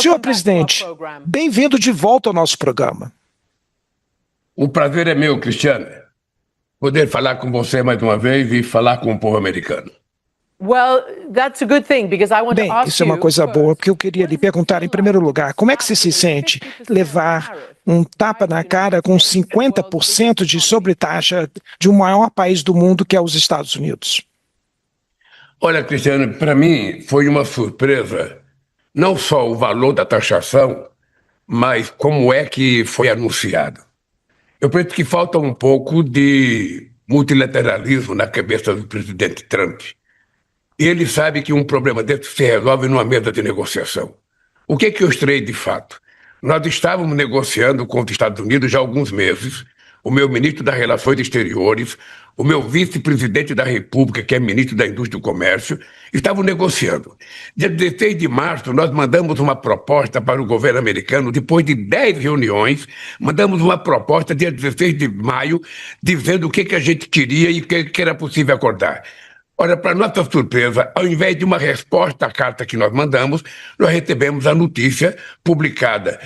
Senhor presidente, bem-vindo de volta ao nosso programa. O prazer é meu, Cristiano, poder falar com você mais uma vez e falar com o povo americano. Bem, isso é uma coisa boa, porque eu queria lhe perguntar, em primeiro lugar, como é que você se sente levar um tapa na cara com 50% de sobretaxa de um maior país do mundo, que é os Estados Unidos? Olha, Cristiano, para mim foi uma surpresa, não só o valor da taxação, mas como é que foi anunciado. Eu penso que falta um pouco de multilateralismo na cabeça do presidente Trump. E ele sabe que um problema desse se resolve numa mesa de negociação. O que eu estranhei de fato? Nós estávamos negociando com os Estados Unidos já há alguns meses, o meu ministro das Relações Exteriores, o meu vice-presidente da República, que é ministro da Indústria e do Comércio, estavam negociando. Dia 16 de março, nós mandamos uma proposta para o governo americano, depois de 10 reuniões, mandamos uma proposta dia 16 de maio, dizendo o que a gente queria e o que era possível acordar. Ora, para nossa surpresa, ao invés de uma resposta à carta que nós mandamos, nós recebemos a notícia publicada,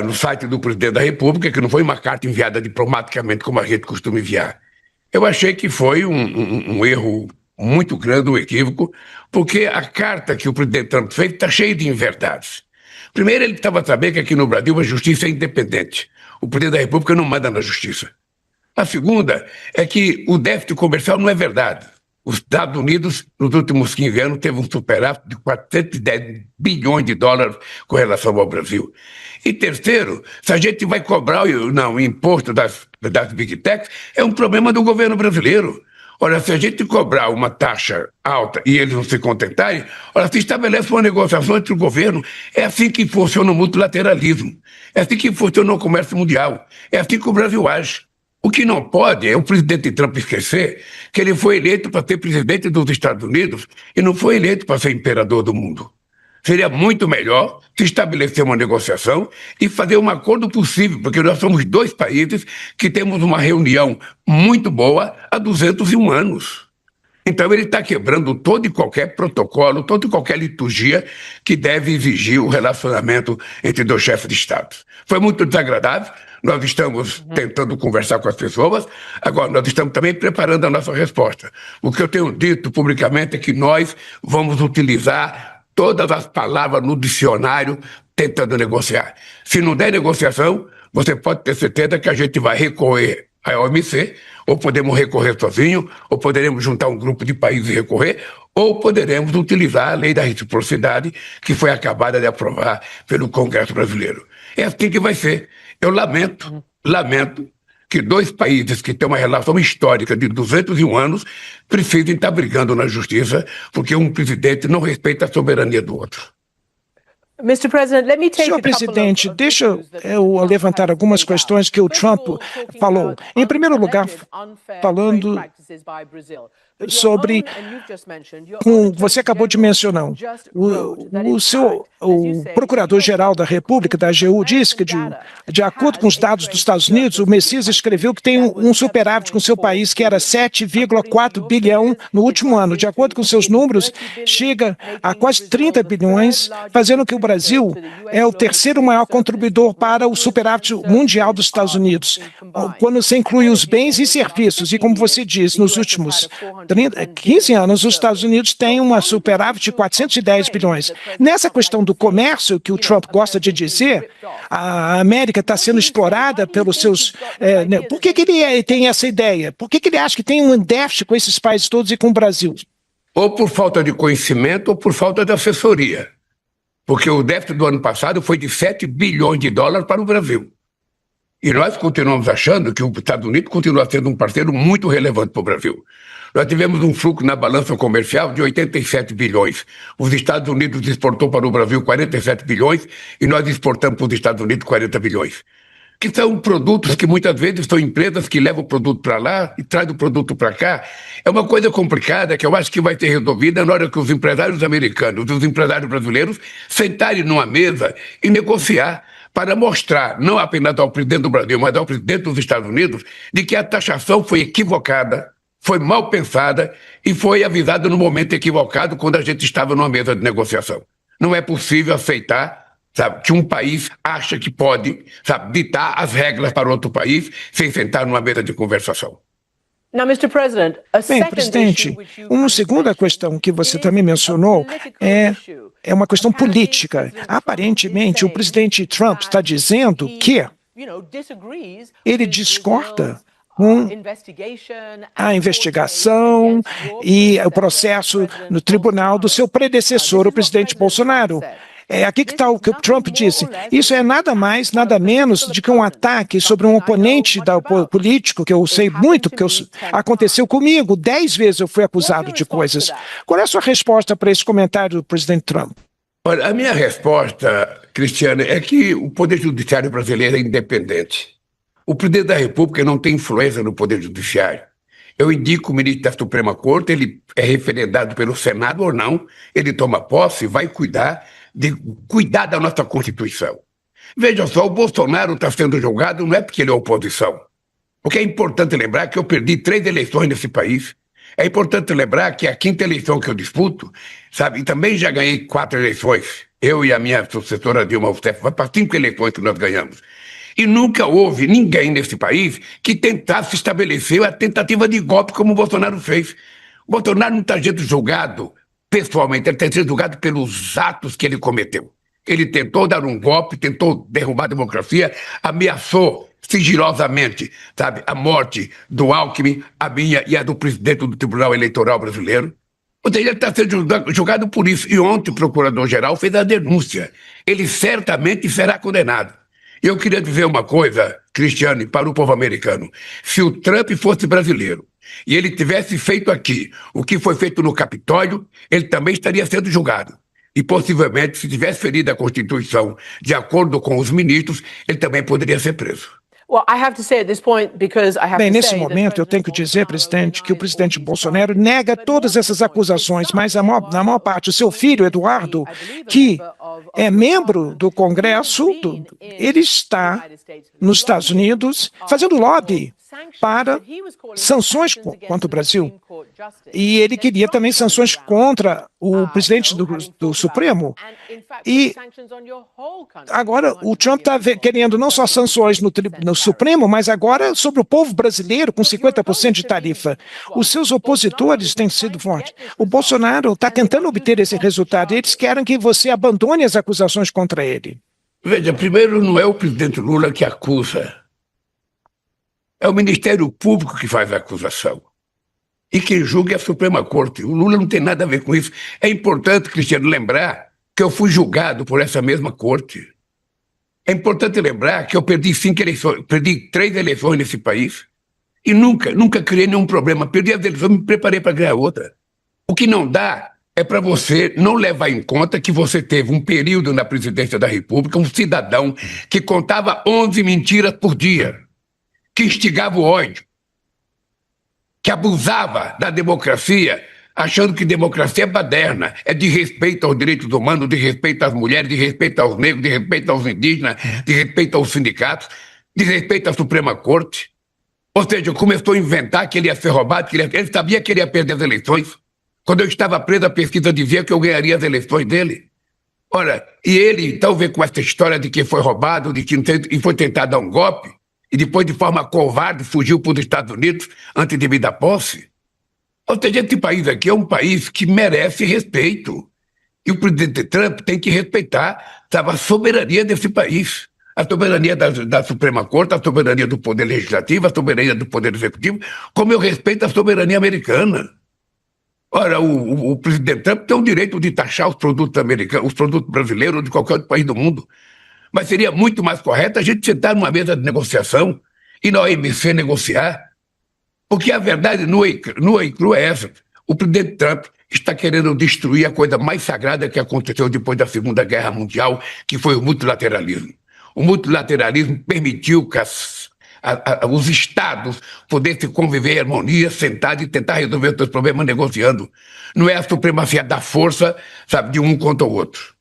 no site do presidente da República, que não foi uma carta enviada diplomaticamente como a gente costuma enviar. Eu achei que foi um erro muito grande, um equívoco, porque a carta que o presidente Trump fez está cheia de inverdades. Primeiro, ele estava sabendo que aqui no Brasil a justiça é independente. O presidente da República não manda na justiça. A segunda é que o déficit comercial não é verdade. Os Estados Unidos, nos últimos 15 anos, teve um superávit de 410 bilhões de dólares com relação ao Brasil. E terceiro, se a gente vai cobrar o imposto das Big Techs, é um problema do governo brasileiro. Olha, se a gente cobrar uma taxa alta e eles não se contentarem, olha, se estabelece uma negociação entre o governo. É assim que funciona o multilateralismo. É assim que funciona o comércio mundial. É assim que o Brasil age. O que não pode é o presidente Trump esquecer que ele foi eleito para ser presidente dos Estados Unidos e não foi eleito para ser imperador do mundo. Seria muito melhor se estabelecer uma negociação e fazer um acordo possível, porque nós somos dois países que temos uma reunião muito boa há 201 anos. Então ele está quebrando todo e qualquer protocolo, toda e qualquer liturgia que deve exigir o relacionamento entre dois chefes de Estado. Foi muito desagradável, nós estamos tentando conversar com as pessoas, agora nós estamos também preparando a nossa resposta. O que eu tenho dito publicamente é que nós vamos utilizar todas as palavras no dicionário tentando negociar. Se não der negociação, você pode ter certeza que a gente vai recorrer à OMC, ou podemos recorrer sozinho, ou poderemos juntar um grupo de países e recorrer, ou poderemos utilizar a lei da reciprocidade que foi acabada de aprovar pelo Congresso brasileiro. É assim que vai ser. Eu lamento que dois países que têm uma relação histórica de 201 anos precisem estar brigando na justiça porque um presidente não respeita a soberania do outro. Senhor presidente, deixa eu levantar algumas questões que o Trump falou. Em primeiro lugar, falando sobre, como você acabou de mencionar, o Procurador-Geral da República, da AGU, disse que, de acordo com os dados dos Estados Unidos, o Messias escreveu que tem um superávit com seu país, que era 7,4 bilhão no último ano. De acordo com seus números, chega a quase 30 bilhões, fazendo que o Brasil é o terceiro maior contribuidor para o superávit mundial dos Estados Unidos, quando você inclui os bens e serviços. E como você diz, nos últimos 15 anos, os Estados Unidos têm uma superávit de 410 bilhões. Nessa questão do comércio, que o Trump gosta de dizer, a América está sendo explorada pelos seus... Por que ele tem essa ideia? Por que ele acha que tem um déficit com esses países todos e com o Brasil? Ou por falta de conhecimento ou por falta de assessoria. Porque o déficit do ano passado foi de 7 bilhões de dólares para o Brasil. E nós continuamos achando que os Estados Unidos continua sendo um parceiro muito relevante para o Brasil. Nós tivemos um fluxo na balança comercial de 87 bilhões. Os Estados Unidos exportou para o Brasil 47 bilhões e nós exportamos para os Estados Unidos 40 bilhões. Que são produtos que muitas vezes são empresas que levam o produto para lá e trazem o produto para cá. É uma coisa complicada que eu acho que vai ser resolvida na hora que os empresários americanos e os empresários brasileiros sentarem numa mesa e negociar para mostrar, não apenas ao presidente do Brasil, mas ao presidente dos Estados Unidos, de que a taxação foi equivocada, foi mal pensada e foi avisada no momento equivocado quando a gente estava numa mesa de negociação. Não é possível aceitar, sabe, que um país acha que pode, sabe, ditar as regras para outro país sem sentar numa mesa de conversação. Bem, presidente, uma segunda questão que você também mencionou é uma questão política. Aparentemente, o presidente Trump está dizendo que ele discorda com a investigação e o processo no tribunal do seu predecessor, o presidente Bolsonaro. Aqui que está o que o Trump disse. Isso é nada mais, nada menos do que um ataque sobre um oponente político, que eu sei muito, porque aconteceu comigo. 10 vezes eu fui acusado de coisas. Qual é a sua resposta para esse comentário do presidente Trump? Olha, a minha resposta, Cristiano, é que o Poder Judiciário brasileiro é independente. O presidente da República não tem influência no Poder Judiciário. Eu indico o ministro da Suprema Corte, ele é referendado pelo Senado ou não, ele toma posse e vai cuidar da nossa Constituição. Veja só, o Bolsonaro está sendo julgado não é porque ele é oposição. Porque é importante lembrar que eu perdi 3 eleições nesse país. É importante lembrar que a 5ª eleição que eu disputo, sabe, e também já ganhei 4 eleições. Eu e a minha sucessora Dilma Rousseff, vai para 5 eleições que nós ganhamos. E nunca houve ninguém nesse país que tentasse estabelecer a tentativa de golpe como o Bolsonaro fez. O Bolsonaro não está sendo julgado pessoalmente, ele está sendo julgado pelos atos que ele cometeu. Ele tentou dar um golpe, tentou derrubar a democracia, ameaçou sigilosamente, sabe, a morte do Alckmin, a minha e a do presidente do Tribunal Eleitoral Brasileiro. Ou seja, ele está sendo julgado por isso. E ontem o procurador-geral fez a denúncia. Ele certamente será condenado. Eu queria dizer uma coisa, Cristiano, para o povo americano. Se o Trump fosse brasileiro e ele tivesse feito aqui o que foi feito no Capitólio, ele também estaria sendo julgado. E possivelmente, se tivesse ferido a Constituição de acordo com os ministros, ele também poderia ser preso. Bem, nesse momento eu tenho que dizer, presidente, que o presidente Bolsonaro nega todas essas acusações, mas na maior parte o seu filho, Eduardo, que é membro do Congresso, ele está nos Estados Unidos fazendo lobby para sanções contra o Brasil. E ele queria também sanções contra o presidente do Supremo. E agora o Trump está querendo não só sanções no Supremo, mas agora sobre o povo brasileiro com 50% de tarifa. Os seus opositores têm sido fortes. O Bolsonaro está tentando obter esse resultado. Eles querem que você abandone as acusações contra ele. Veja, primeiro não é o presidente Lula que acusa. É o Ministério Público que faz a acusação. E quem julga é a Suprema Corte. O Lula não tem nada a ver com isso. É importante, Cristiano, lembrar que eu fui julgado por essa mesma corte. É importante lembrar que eu perdi 5 eleições, perdi 3 eleições nesse país e nunca criei nenhum problema. Perdi as eleições, me preparei para ganhar outra. O que não dá é para você não levar em conta que você teve um período na presidência da República, um cidadão que contava 11 mentiras por dia, que instigava o ódio, que abusava da democracia, achando que democracia é baderna, é de respeito aos direitos humanos, de respeito às mulheres, de respeito aos negros, de respeito aos indígenas, de respeito aos sindicatos, de respeito à Suprema Corte. Ou seja, começou a inventar que ele ia ser roubado, ele sabia que ele ia perder as eleições. Quando eu estava preso, a pesquisa dizia que eu ganharia as eleições dele. Ora, e ele então vem com essa história de que foi roubado, de que foi tentar dar um golpe, e depois, de forma covarde, fugiu para os Estados Unidos antes de me dar posse. Ou seja, esse país aqui é um país que merece respeito. E o presidente Trump tem que respeitar, sabe, a soberania desse país. A soberania da Suprema Corte, a soberania do Poder Legislativo, a soberania do Poder Executivo, como eu respeito a soberania americana. Ora, o presidente Trump tem o direito de taxar os produtos americanos, os produtos brasileiros ou de qualquer outro país do mundo. Mas seria muito mais correto a gente sentar numa mesa de negociação e na OMC negociar. Porque a verdade nua e crua é essa. O presidente Trump está querendo destruir a coisa mais sagrada que aconteceu depois da Segunda Guerra Mundial, que foi o multilateralismo. O multilateralismo permitiu que os estados pudessem conviver em harmonia, sentados e tentar resolver os seus problemas negociando. Não é a supremacia da força, sabe, de um contra o outro.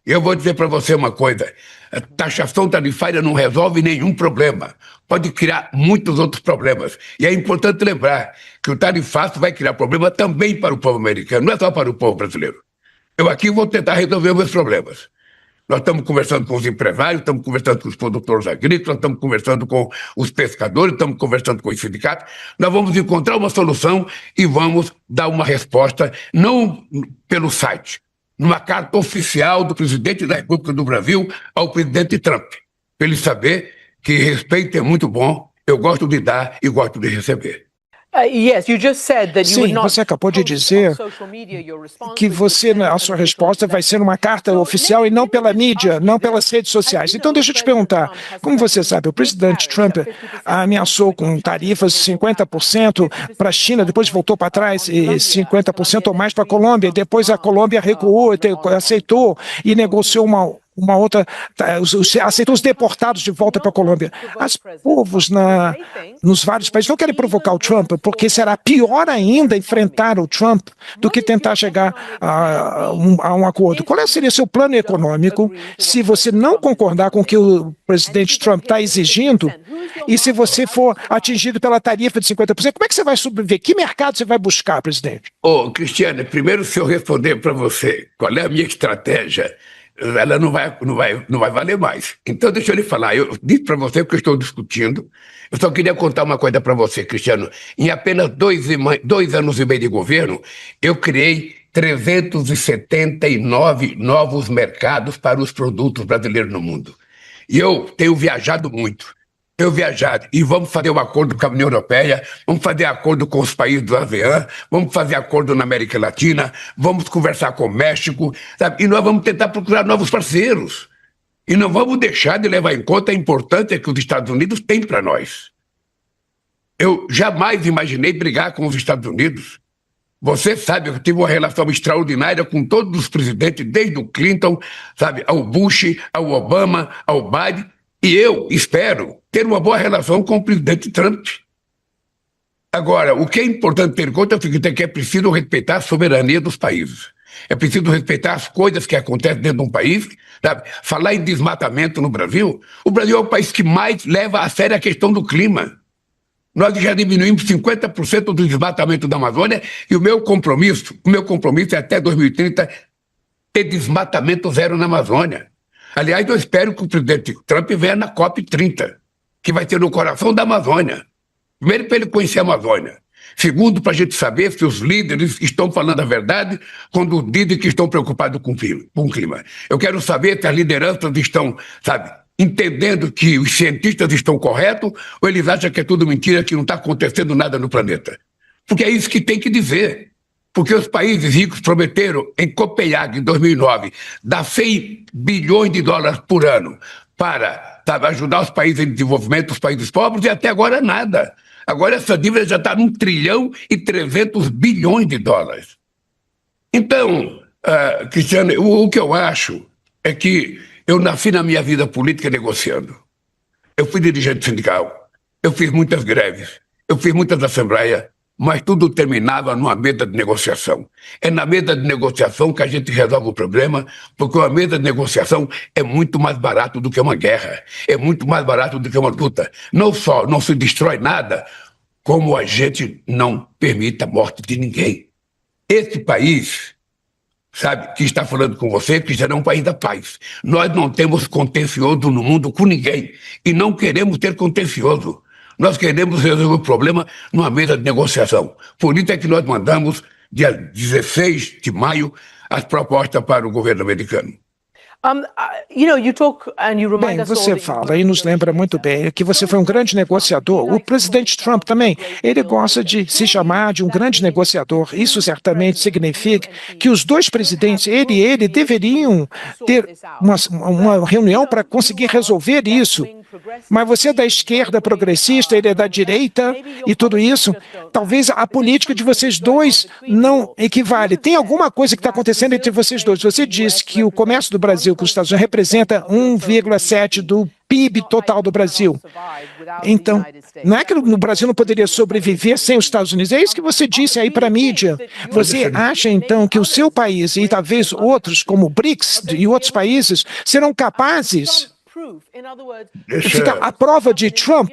Eu vou dizer para você uma coisa, a taxação tarifária não resolve nenhum problema, pode criar muitos outros problemas. E é importante lembrar que o tarifaço vai criar problema também para o povo americano, não é só para o povo brasileiro. Eu aqui vou tentar resolver os meus problemas. Nós estamos conversando com os empresários, estamos conversando com os produtores agrícolas, estamos conversando com os pescadores, estamos conversando com os sindicatos. Nós vamos encontrar uma solução e vamos dar uma resposta, não pelo site, numa carta oficial do presidente da República do Brasil ao presidente Trump, para ele saber que respeito é muito bom, eu gosto de dar e gosto de receber. Sim, você acabou de dizer que a sua resposta vai ser uma carta oficial e não pela mídia, não pelas redes sociais. Então, deixa eu te perguntar, como você sabe, o presidente Trump ameaçou com tarifas de 50% para a China, depois voltou para trás e 50% ou mais para a Colômbia, depois a Colômbia recuou, aceitou e negociou uma outra, aceitou os deportados de volta para a Colômbia. Os povos nos vários países não querem provocar o Trump, porque será pior ainda enfrentar o Trump do que tentar chegar a um acordo. Qual seria seu plano econômico se você não concordar com o que o presidente Trump está exigindo e se você for atingido pela tarifa de 50%? Como é que você vai sobreviver? Que mercado você vai buscar, presidente? Cristiane, primeiro, se eu responder para você qual é a minha estratégia, ela não vai valer mais. Então, deixa eu lhe falar, eu disse para você porque eu estou discutindo, eu só queria contar uma coisa para você, Cristiano. Em apenas 2 anos e meio de governo, eu criei 379 novos mercados para os produtos brasileiros no mundo. E eu tenho viajado muito. E vamos fazer um acordo com a União Europeia, vamos fazer acordo com os países do ASEAN, vamos fazer acordo na América Latina, vamos conversar com o México, sabe? E nós vamos tentar procurar novos parceiros. E não vamos deixar de levar em conta a importância que os Estados Unidos têm para nós. Eu jamais imaginei brigar com os Estados Unidos. Você sabe, eu tive uma relação extraordinária com todos os presidentes, desde o Clinton, sabe, ao Bush, ao Obama, ao Biden. E eu espero ter uma boa relação com o presidente Trump. Agora, o que é importante ter em conta é o seguinte, é que é preciso respeitar a soberania dos países. É preciso respeitar as coisas que acontecem dentro de um país. Sabe? Falar em desmatamento no Brasil, o Brasil é o país que mais leva a sério a questão do clima. Nós já diminuímos 50% do desmatamento da Amazônia e o meu compromisso é até 2030 ter desmatamento zero na Amazônia. Aliás, eu espero que o presidente Trump venha na COP30, que vai ser no coração da Amazônia. Primeiro, para ele conhecer a Amazônia. Segundo, para a gente saber se os líderes estão falando a verdade quando dizem que estão preocupados com o clima. Eu quero saber se as lideranças estão, sabe, entendendo que os cientistas estão corretos ou eles acham que é tudo mentira, que não está acontecendo nada no planeta. Porque é isso que tem que dizer. Porque os países ricos prometeram, em Copenhague, em 2009, dar 100 bilhões de dólares por ano para, sabe, ajudar os países em desenvolvimento, os países pobres, e até agora nada. Agora essa dívida já está em 1,3 trilhão de dólares. Então, Cristiano, o que eu acho é que eu nasci na minha vida política negociando. Eu fui dirigente sindical, eu fiz muitas greves, eu fiz muitas assembleias, mas tudo terminava numa mesa de negociação. É na mesa de negociação que a gente resolve o problema, porque uma mesa de negociação é muito mais barato do que uma guerra, é muito mais barato do que uma luta. Não só não se destrói nada, como a gente não permite a morte de ninguém. Esse país, sabe, que está falando com você, que será um país da paz. Nós não temos contencioso no mundo com ninguém e não queremos ter contencioso. Nós queremos resolver o problema numa mesa de negociação. Por isso é que nós mandamos, dia 16 de maio, as propostas para o governo americano. Bem, você fala e nos lembra muito bem que você foi um grande negociador. O presidente Trump também, ele gosta de se chamar de um grande negociador. Isso certamente significa que os dois presidentes, ele e ele, deveriam ter uma reunião para conseguir resolver isso. Mas você é da esquerda progressista, ele é da direita e tudo isso. Talvez a política de vocês dois não equivale. Tem alguma coisa que está acontecendo entre vocês dois. Você disse que o comércio do Brasil com os Estados Unidos representa 1,7% do PIB total do Brasil. Então, não é que no Brasil não poderia sobreviver sem os Estados Unidos. É isso que você disse aí para a mídia. Você acha, então, que o seu país e talvez outros, como o BRICS e outros países, serão capazes Fica a prova de Trump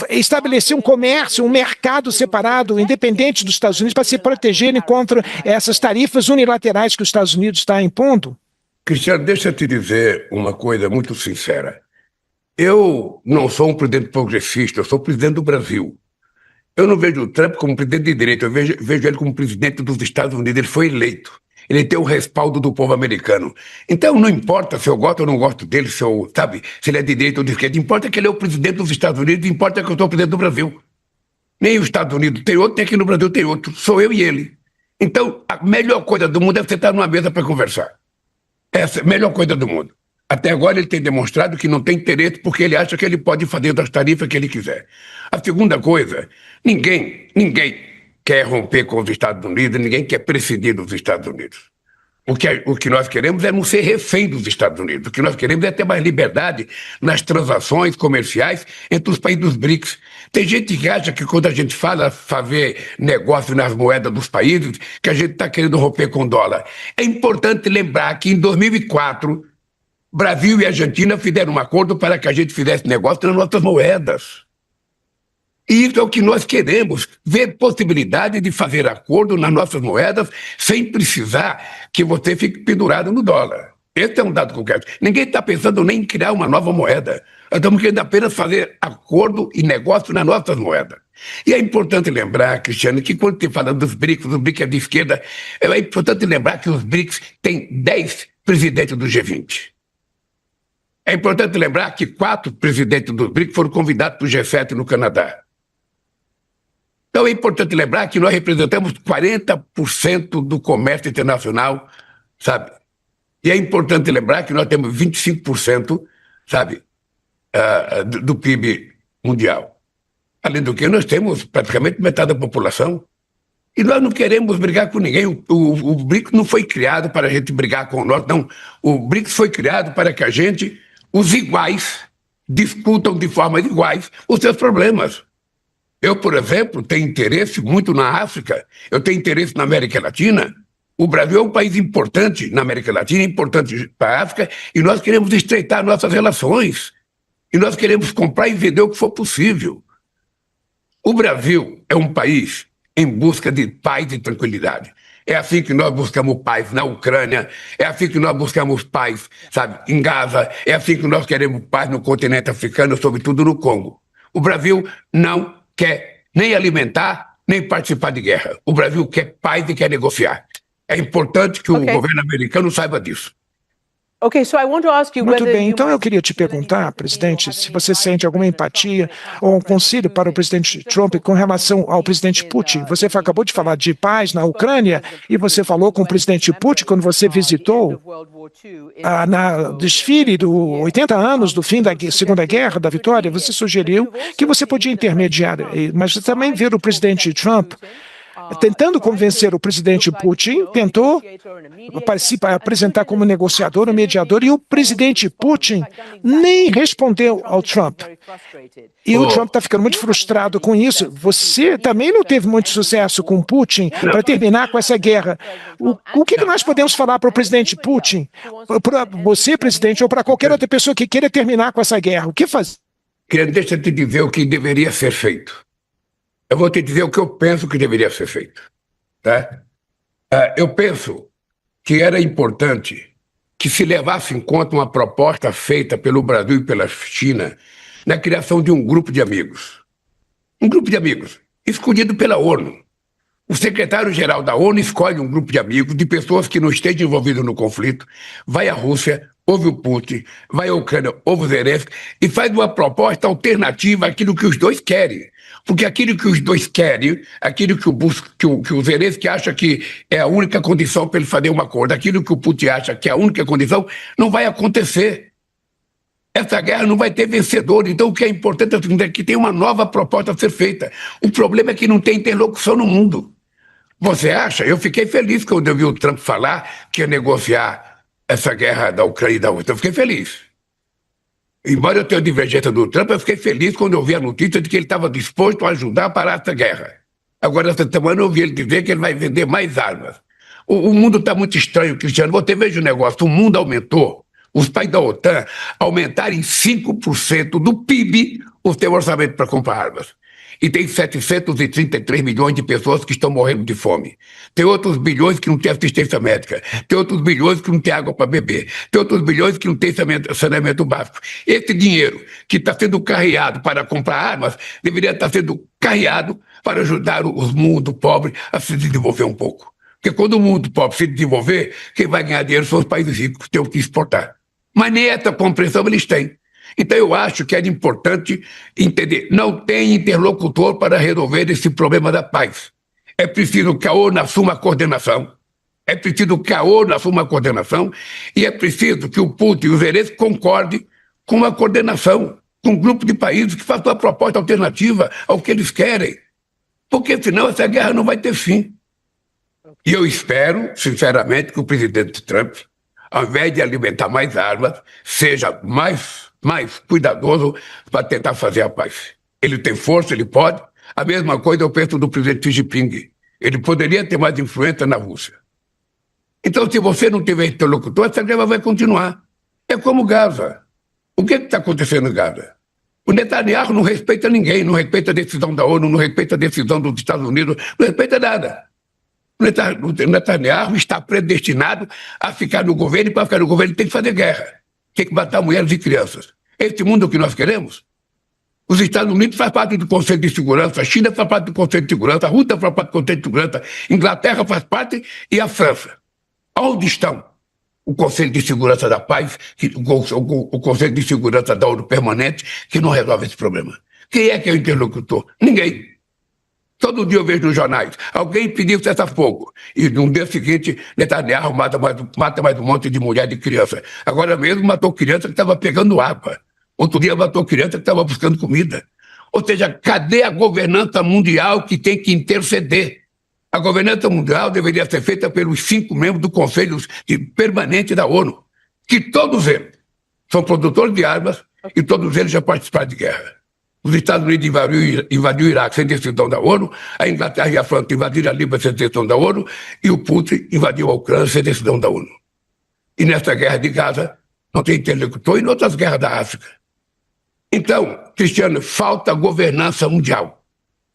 estabelecer um comércio, um mercado separado, independente dos Estados Unidos, para se protegerem contra essas tarifas unilaterais que os Estados Unidos está impondo? Cristiano, deixa eu te dizer uma coisa muito sincera. Eu não sou um presidente progressista, eu sou presidente do Brasil. Eu não vejo o Trump como presidente de direita, eu vejo ele como presidente dos Estados Unidos. Ele foi eleito. Ele tem o respaldo do povo americano. Então não importa se eu gosto ou não gosto dele, se ele é de direita ou de esquerda, importa que ele é o presidente dos Estados Unidos, importa que eu sou o presidente do Brasil. Nem os Estados Unidos tem outro, nem aqui no Brasil tem outro. Sou eu e ele. Então a melhor coisa do mundo é você estar numa mesa para conversar. Essa é a melhor coisa do mundo. Até agora ele tem demonstrado que não tem interesse porque ele acha que ele pode fazer das tarifas que ele quiser. A segunda coisa, ninguém quer romper com os Estados Unidos, ninguém quer prescindir dos Estados Unidos. O que nós queremos é não ser refém dos Estados Unidos. O que nós queremos é ter mais liberdade nas transações comerciais entre os países dos BRICS. Tem gente que acha que quando a gente fala fazer negócio nas moedas dos países, que a gente está querendo romper com o dólar. É importante lembrar que em 2004, Brasil e Argentina fizeram um acordo para que a gente fizesse negócio nas nossas moedas. E isso é o que nós queremos, ver possibilidade de fazer acordo nas nossas moedas sem precisar que você fique pendurado no dólar. Esse é um dado concreto. Ninguém está pensando nem em criar uma nova moeda. Nós estamos querendo apenas fazer acordo e negócio nas nossas moedas. E é importante lembrar, Cristiano, que quando você fala dos BRICS é de esquerda, é importante lembrar que os BRICS têm 10 presidentes do G20. É importante lembrar que 4 presidentes dos BRICS foram convidados para o G7 no Canadá. Então é importante lembrar que nós representamos 40% do comércio internacional, sabe? E é importante lembrar que nós temos 25%, sabe, do PIB mundial. Além do que, nós temos praticamente metade da população. E nós não queremos brigar com ninguém. O BRICS não foi criado para a gente brigar com o norte, não. O BRICS foi criado para que a gente, os iguais, discutam de forma iguais os seus problemas. Eu, por exemplo, tenho interesse muito na África, eu tenho interesse na América Latina. O Brasil é um país importante na América Latina, importante para a África, e nós queremos estreitar nossas relações. E nós queremos comprar e vender o que for possível. O Brasil é um país em busca de paz e tranquilidade. É assim que nós buscamos paz na Ucrânia, é assim que nós buscamos paz, sabe, em Gaza, é assim que nós queremos paz no continente africano, sobretudo no Congo. O Brasil não quer nem alimentar, nem participar de guerra. O Brasil quer paz e quer negociar. É importante que o governo americano saiba disso. Muito bem, então eu queria te perguntar, presidente, se você sente alguma empatia ou um conselho para o presidente Trump com relação ao presidente Putin. Você acabou de falar de paz na Ucrânia e você falou com o presidente Putin quando você visitou na desfile dos 80 anos do fim da Segunda Guerra, da vitória. Você sugeriu que você podia intermediar, mas você também viu o presidente Trump tentando convencer o presidente Putin, tentou apresentar como negociador, mediador, e o presidente Putin nem respondeu ao Trump. E o Trump está ficando muito frustrado com isso. Você também não teve muito sucesso com Putin para terminar com essa guerra. O que nós podemos falar para o presidente Putin, para você, presidente, ou para qualquer outra pessoa que queira terminar com essa guerra? O que fazer? Deixa eu te dizer o que deveria ser feito. Eu vou te dizer o que eu penso que deveria ser feito. Tá? Eu penso que era importante que se levasse em conta uma proposta feita pelo Brasil e pela China na criação de um grupo de amigos. Um grupo de amigos, escolhido pela ONU. O secretário-geral da ONU escolhe um grupo de amigos, de pessoas que não estejam envolvidas no conflito, vai à Rússia, ouve o Putin, vai à Ucrânia, ouve o Zelensky, e faz uma proposta alternativa àquilo que os dois querem. Porque aquilo que os dois querem, aquilo que o Zelensky acha que é a única condição para ele fazer um acordo, aquilo que o Putin acha que é a única condição, não vai acontecer. Essa guerra não vai ter vencedor. Então o que é importante é que tem uma nova proposta a ser feita. O problema é que não tem interlocução no mundo. Você acha? Eu fiquei feliz quando eu vi o Trump falar que ia negociar essa guerra da Ucrânia e da Rússia. Eu fiquei feliz. Embora eu tenha divergência do Trump, eu fiquei feliz quando eu vi a notícia de que ele estava disposto a ajudar a parar essa guerra. Agora, essa semana, eu ouvi ele dizer que ele vai vender mais armas. O mundo está muito estranho, Cristiano. Você veja o negócio, o mundo aumentou os países da OTAN aumentarem 5% do PIB o seu orçamento para comprar armas. E tem 733 milhões de pessoas que estão morrendo de fome. Tem outros bilhões que não têm assistência médica. Tem outros bilhões que não têm água para beber. Tem outros bilhões que não têm saneamento básico. Esse dinheiro que está sendo carreado para comprar armas deveria estar sendo carreado para ajudar os mundos pobres a se desenvolver um pouco. Porque quando o mundo pobre se desenvolver, quem vai ganhar dinheiro são os países ricos, que têm o que exportar. Mas nem essa compreensão eles têm. Então eu acho que era importante entender, não tem interlocutor para resolver esse problema da paz. É preciso que a ONU assuma a coordenação, é preciso que a ONU assuma a coordenação e é preciso que o Putin e os Zelensky concordem com a coordenação, com um grupo de países que façam uma proposta alternativa ao que eles querem. Porque senão essa guerra não vai ter fim. E eu espero, sinceramente, que o presidente Trump, ao invés de alimentar mais armas, seja mais cuidadoso para tentar fazer a paz. Ele tem força, ele pode. A mesma coisa eu penso do presidente Xi Jinping. Ele poderia ter mais influência na Rússia. Então, se você não tiver interlocutor, essa guerra vai continuar. É como Gaza. O que está acontecendo em Gaza? O Netanyahu não respeita ninguém, não respeita a decisão da ONU, não respeita a decisão dos Estados Unidos, não respeita nada. O Netanyahu está predestinado a ficar no governo e para ficar no governo tem que fazer guerra. Tem que matar mulheres e crianças. É esse mundo que nós queremos? Os Estados Unidos fazem parte do Conselho de Segurança, a China faz parte do Conselho de Segurança, a Rússia faz parte do Conselho de Segurança, a Inglaterra faz parte e a França. Onde estão o Conselho de Segurança da Paz, o Conselho de Segurança da ONU permanente, que não resolve esse problema? Quem é o interlocutor? Ninguém. Todo dia eu vejo nos jornais, alguém pediu cessar-fogo. E no dia seguinte, Netanyahu mata mais um monte de mulher e de criança. Agora mesmo matou criança que estava pegando água. Outro dia matou criança que estava buscando comida. Ou seja, cadê a governança mundial que tem que interceder? A governança mundial deveria ser feita pelos 5 membros do Conselho Permanente da ONU, que todos eles são produtores de armas e todos eles já participaram de guerra. Os Estados Unidos invadiu o Iraque sem decisão da ONU, a Inglaterra e a França invadiram a Líbia sem decisão da ONU, e o Putin invadiu a Ucrânia sem decisão da ONU. E nessa guerra de Gaza não tem interlocutor e em outras guerras da África. Então, Cristiano, falta governança mundial.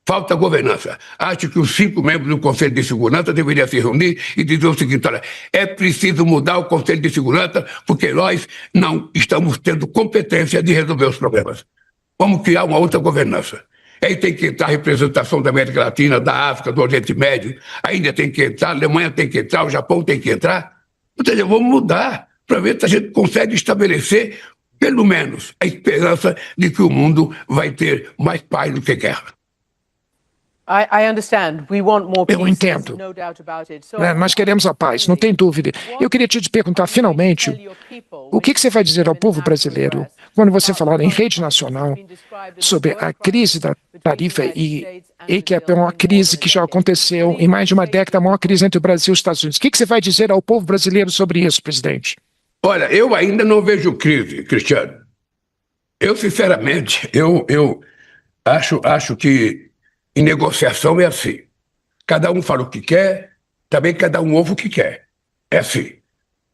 Falta governança. Acho que os 5 membros do Conselho de Segurança deveriam se reunir e dizer o seguinte: olha, é preciso mudar o Conselho de Segurança porque nós não estamos tendo competência de resolver os problemas. Vamos criar uma outra governança. Aí tem que entrar a representação da América Latina, da África, do Oriente Médio, ainda tem que entrar, a Alemanha tem que entrar, o Japão tem que entrar. Ou seja, vamos mudar para ver se a gente consegue estabelecer, pelo menos, a esperança de que o mundo vai ter mais paz do que guerra. Eu entendo. Nós queremos a paz, não tem dúvida. Eu queria te perguntar, finalmente, o que você vai dizer ao povo brasileiro quando você falar em rede nacional sobre a crise da tarifa e que é uma crise que já aconteceu em mais de uma década, a maior crise entre o Brasil e os Estados Unidos. O que você vai dizer ao povo brasileiro sobre isso, presidente? Olha, eu ainda não vejo crise, Cristiano. Eu, sinceramente, eu acho que em negociação é assim. Cada um fala o que quer, também cada um ouve o que quer. É assim.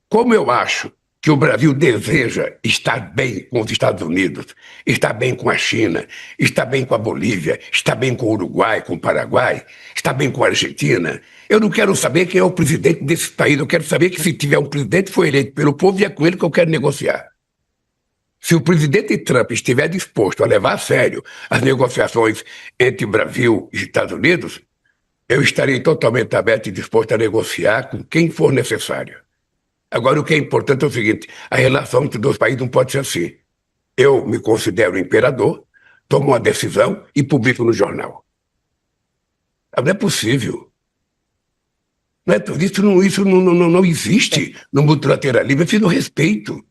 Como eu acho que o Brasil deseja estar bem com os Estados Unidos, estar bem com a China, estar bem com a Bolívia, estar bem com o Uruguai, com o Paraguai, estar bem com a Argentina, eu não quero saber quem é o presidente desse país. Eu quero saber que se tiver um presidente foi eleito pelo povo e é com ele que eu quero negociar. Se o presidente Trump estiver disposto a levar a sério as negociações entre Brasil e Estados Unidos, eu estarei totalmente aberto e disposto a negociar com quem for necessário. Agora, o que é importante é o seguinte: a relação entre 2 países não pode ser assim. Eu me considero imperador, tomo uma decisão e publico no jornal. Não é possível. Isso não existe no multilateralismo, é preciso respeito.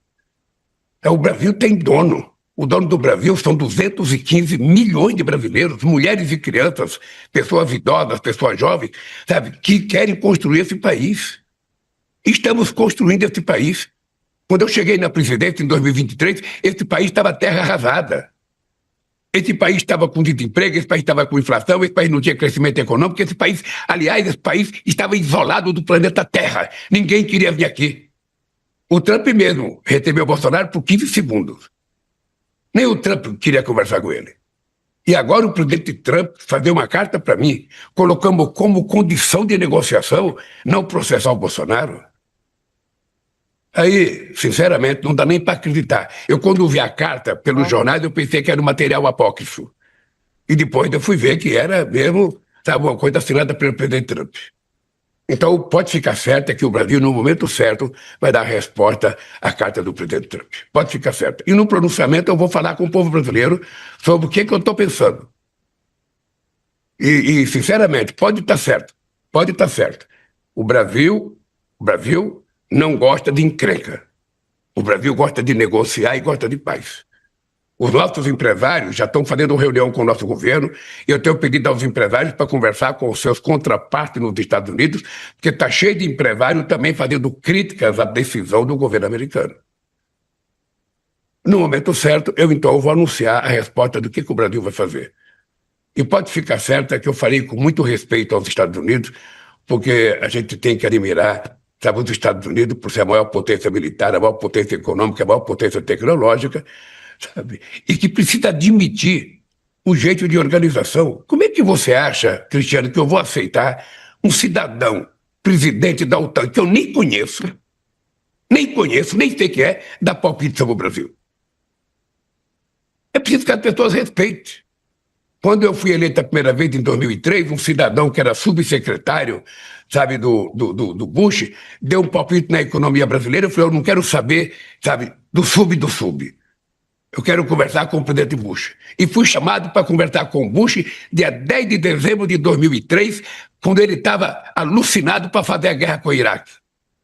O Brasil tem dono. O dono do Brasil são 215 milhões de brasileiros, mulheres e crianças, pessoas idosas, pessoas jovens, sabe, que querem construir esse país. Estamos construindo esse país. Quando eu cheguei na presidência em 2023, esse país estava terra arrasada. Esse país estava com desemprego, esse país estava com inflação, esse país não tinha crescimento econômico, esse país estava isolado do planeta Terra. Ninguém queria vir aqui. O Trump mesmo recebeu o Bolsonaro por 15 segundos. Nem o Trump queria conversar com ele. E agora o presidente Trump fazer uma carta para mim, colocando como condição de negociação não processar o Bolsonaro. Aí, sinceramente, não dá nem para acreditar. Eu, quando vi a carta pelos jornais, eu pensei que era um material apócrifo. E depois eu fui ver que era mesmo, sabe, uma coisa assinada pelo presidente Trump. Então, pode ficar certo que o Brasil, no momento certo, vai dar a resposta à carta do presidente Trump. Pode ficar certo. E no pronunciamento eu vou falar com o povo brasileiro sobre o que eu estou pensando. E, sinceramente, pode estar certo. Pode estar certo. O Brasil não gosta de encrenca. O Brasil gosta de negociar e gosta de paz. Os nossos empresários já estão fazendo reunião com o nosso governo e eu tenho pedido aos empresários para conversar com os seus contrapartes nos Estados Unidos, porque está cheio de empresários também fazendo críticas à decisão do governo americano. No momento certo, eu então vou anunciar a resposta do que o Brasil vai fazer. E pode ficar certa que eu farei com muito respeito aos Estados Unidos, porque a gente tem que admirar, sabe, os Estados Unidos por ser a maior potência militar, a maior potência econômica, a maior potência tecnológica, sabe? E que precisa admitir o jeito de organização. Como é que você acha, Cristiano, que eu vou aceitar um cidadão presidente da OTAN que eu nem conheço, nem sei quem é, dar palpite sobre o Brasil? É preciso que as pessoas respeitem. Quando eu fui eleito a primeira vez, em 2003, um cidadão que era subsecretário, sabe, do Bush, deu um palpite na economia brasileira. Eu falei, eu não quero saber, sabe, do sub. Eu quero conversar com o presidente Bush. E fui chamado para conversar com o Bush dia 10 de dezembro de 2003, quando ele estava alucinado para fazer a guerra com o Iraque.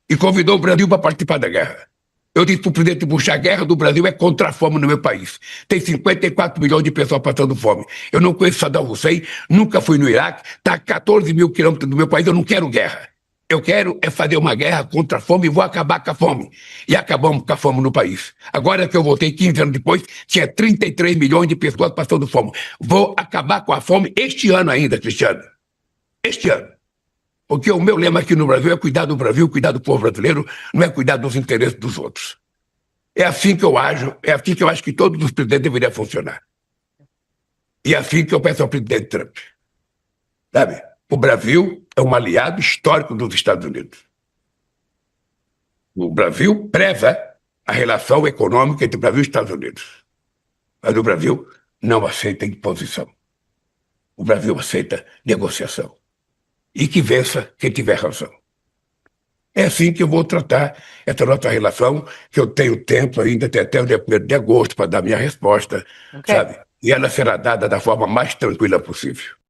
E convidou o Brasil para participar da guerra. Eu disse para o presidente Bush, a guerra do Brasil é contra a fome no meu país. Tem 54 milhões de pessoas passando fome. Eu não conheço Saddam Hussein, nunca fui no Iraque, está a 14 mil quilômetros do meu país, eu não quero guerra. Eu quero é fazer uma guerra contra a fome e vou acabar com a fome. E acabamos com a fome no país. Agora que eu voltei 15 anos depois, tinha 33 milhões de pessoas passando fome. Vou acabar com a fome este ano ainda, Cristiano. Este ano. Porque o meu lema aqui no Brasil é cuidar do Brasil, cuidar do povo brasileiro, não é cuidar dos interesses dos outros. É assim que eu ajo, é assim que eu acho que todos os presidentes deveriam funcionar. E é assim que eu peço ao presidente Trump. Sabe? O Brasil é um aliado histórico dos Estados Unidos. O Brasil preza a relação econômica entre o Brasil e os Estados Unidos. Mas o Brasil não aceita imposição. O Brasil aceita negociação. E que vença quem tiver razão. É assim que eu vou tratar essa nossa relação, que eu tenho tempo ainda, até o dia 1º de agosto, para dar minha resposta, sabe? E ela será dada da forma mais tranquila possível.